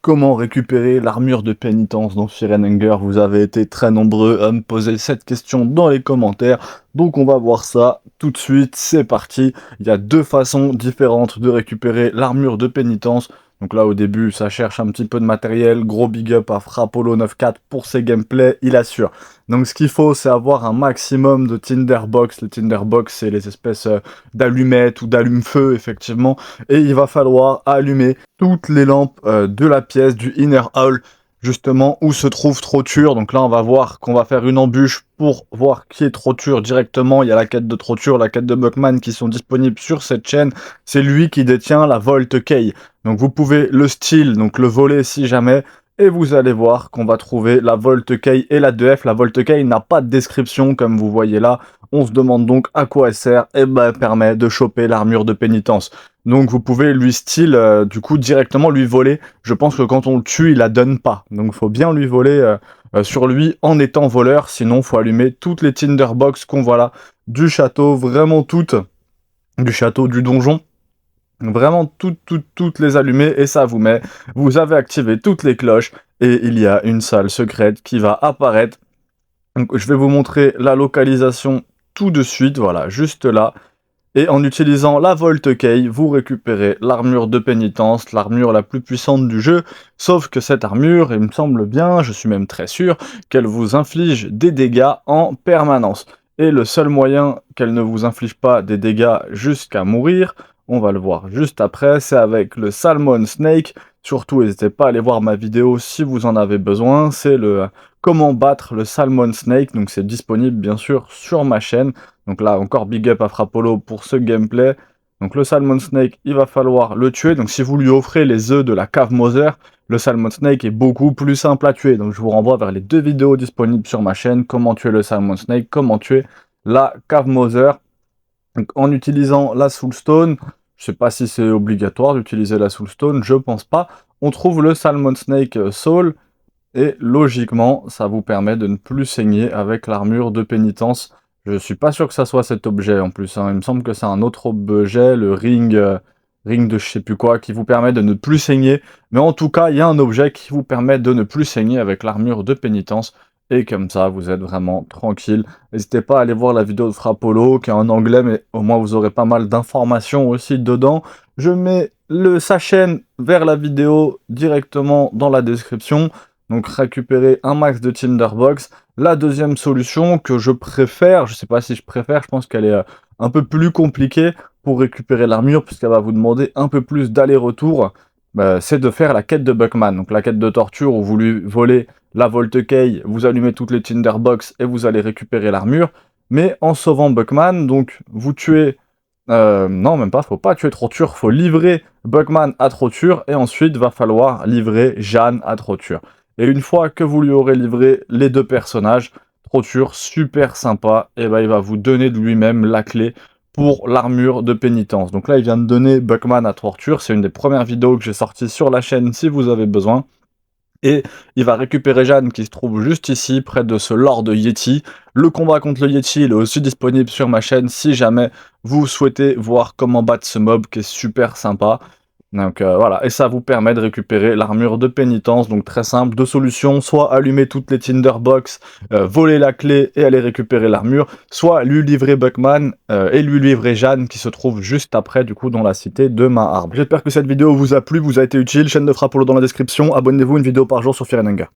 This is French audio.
Comment récupérer l'armure de pénitence dans Fear and Hunger? Vous avez été très nombreux à me poser cette question dans les commentaires, donc on va voir ça tout de suite, c'est parti. Il y a deux façons différentes de récupérer l'armure de pénitence. Donc là au début ça cherche un petit peu de matériel, gros big up à Frappolo 94 pour ses gameplays, il assure. Donc ce qu'il faut c'est avoir un maximum de tinderbox. Les tinderbox c'est les espèces d'allumettes ou d'allume-feu effectivement, et il va falloir allumer toutes les lampes de la pièce du Inner Hall, justement où se trouve Trotur. Donc là on va voir qu'on va faire une embûche pour voir qui est Trotur directement. Il y a la quête de Trotur, la quête de Buckman qui sont disponibles sur cette chaîne. C'est lui qui détient la Vault Key. Donc vous pouvez le steal, donc le voler si jamais, et vous allez voir qu'on va trouver la Vault Key et la 2F. La Vault Key n'a pas de description comme vous voyez là. On se demande donc à quoi elle sert. Et ben elle permet de choper l'armure de pénitence. Donc vous pouvez lui steal, du coup directement lui voler. Je pense que quand on le tue, il la donne pas. Donc il faut bien lui voler sur lui en étant voleur. Sinon faut allumer toutes les tinderbox qu'on voit là du château, vraiment toutes, du château, du donjon. Vraiment toutes les allumer et ça vous met. Vous avez activé toutes les cloches et il y a une salle secrète qui va apparaître. Donc je vais vous montrer la localisation tout de suite, voilà, juste là. Et en utilisant la Vault Key, vous récupérez l'armure de pénitence, l'armure la plus puissante du jeu, sauf que cette armure, il me semble bien, je suis même très sûr, qu'elle vous inflige des dégâts en permanence. Et le seul moyen qu'elle ne vous inflige pas des dégâts jusqu'à mourir, on va le voir juste après, c'est avec le Salmon Snake. Surtout, n'hésitez pas à aller voir ma vidéo si vous en avez besoin, c'est le comment battre le Salmon Snake, donc c'est disponible bien sûr sur ma chaîne. Donc là, encore big up à Frappolo pour ce gameplay. Donc le Salmon Snake, il va falloir le tuer. Donc si vous lui offrez les œufs de la Cave Mother, le Salmon Snake est beaucoup plus simple à tuer. Donc je vous renvoie vers les deux vidéos disponibles sur ma chaîne. Comment tuer le Salmon Snake, comment tuer la Cave Mother. Donc en utilisant la Soulstone, je sais pas si c'est obligatoire d'utiliser la Soulstone, je pense pas. On trouve le Salmon Snake Soul. Et logiquement, ça vous permet de ne plus saigner avec l'armure de pénitence. Je suis pas sûr que ça soit cet objet en plus, hein. Il me semble que c'est un autre objet, le ring, ring de je sais plus quoi, qui vous permet de ne plus saigner. Mais en tout cas, il y a un objet qui vous permet de ne plus saigner avec l'armure de pénitence. Et comme ça, vous êtes vraiment tranquille. N'hésitez pas à aller voir la vidéo de Frappolo, qui est en anglais, mais au moins vous aurez pas mal d'informations aussi dedans. Je mets sa chaîne vers la vidéo directement dans la description. Donc récupérer un max de tinderbox. La deuxième solution que je préfère, je sais pas si je préfère, je pense qu'elle est un peu plus compliquée pour récupérer l'armure, puisqu'elle va vous demander un peu plus d'aller-retour, c'est de faire la quête de Buckman. Donc la quête de torture où vous lui volez la Vault Key, vous allumez toutes les tinderbox et vous allez récupérer l'armure. Mais en sauvant Buckman, donc vous tuez... non, même pas, faut pas tuer Trotur, faut livrer Buckman à Trotur, et ensuite va falloir livrer Jeanne à Trotur. Et une fois que vous lui aurez livré les deux personnages, Trotur, super sympa, et ben il va vous donner de lui-même la clé pour l'armure de pénitence. Donc là, il vient de donner Buckman à Trotur, c'est une des premières vidéos que j'ai sorties sur la chaîne si vous avez besoin. Et il va récupérer Jeanne qui se trouve juste ici, près de ce Lord Yeti. Le combat contre le Yeti, il est aussi disponible sur ma chaîne si jamais vous souhaitez voir comment battre ce mob qui est super sympa. Donc voilà, et ça vous permet de récupérer l'armure de pénitence, donc très simple, deux solutions, soit allumer toutes les tinderbox, voler la clé et aller récupérer l'armure, soit lui livrer Buckman et lui livrer Jeanne qui se trouve juste après du coup dans la cité de Maharbe. J'espère que cette vidéo vous a plu, vous a été utile, chaîne de Frappolo dans la description, abonnez-vous, une vidéo par jour sur Fear and Hunger.